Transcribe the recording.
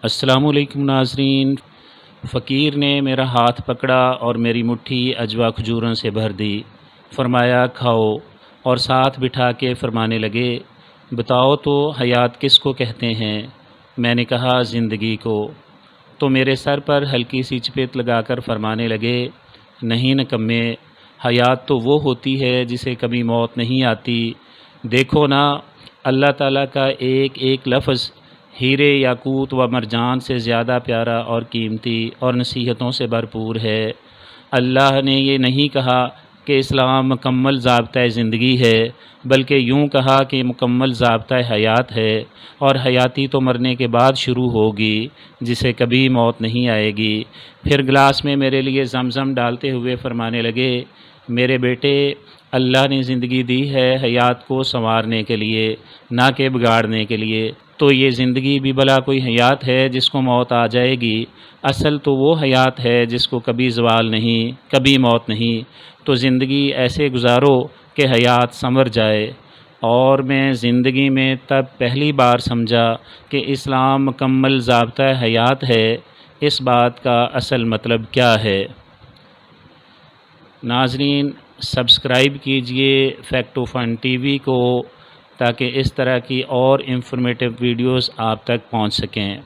السلام علیکم ناظرین۔ فقیر نے میرا ہاتھ پکڑا اور میری مٹھی اجوا کھجوروں سے بھر دی، فرمایا کھاؤ، اور ساتھ بٹھا کے فرمانے لگے بتاؤ تو حیات کس کو کہتے ہیں؟ میں نے کہا زندگی کو۔ تو میرے سر پر ہلکی سی چپیٹ لگا کر فرمانے لگے نہیں نکمے، حیات تو وہ ہوتی ہے جسے کبھی موت نہیں آتی۔ دیکھو نا، اللہ تعالیٰ کا ایک ایک لفظ ہیرے یاقوت و مرجان سے زیادہ پیارا اور قیمتی اور نصیحتوں سے بھرپور ہے۔ اللہ نے یہ نہیں کہا کہ اسلام مکمل ضابطۂ زندگی ہے، بلکہ یوں کہا کہ مکمل ضابطۂ حیات ہے، اور حیاتی تو مرنے کے بعد شروع ہوگی جسے کبھی موت نہیں آئے گی۔ پھر گلاس میں میرے لیے زمزم ڈالتے ہوئے فرمانے لگے میرے بیٹے، اللہ نے زندگی دی ہے حیات کو سنوارنے کے لیے، نہ کہ بگاڑنے کے لیے۔ تو یہ زندگی بھی بھلا کوئی حیات ہے جس کو موت آ جائے گی؟ اصل تو وہ حیات ہے جس کو کبھی زوال نہیں، کبھی موت نہیں۔ تو زندگی ایسے گزارو کہ حیات ثمر جائے۔ اور میں زندگی میں تب پہلی بار سمجھا کہ اسلام مکمل ضابطۂ حیات ہے۔ اس بات کا اصل مطلب کیا ہے؟ ناظرین، سبسکرائب کیجئے فیکٹ و فن ٹی وی کو، تاکہ اس طرح کی اور انفارمیٹیو ویڈیوز آپ تک پہنچ سکیں۔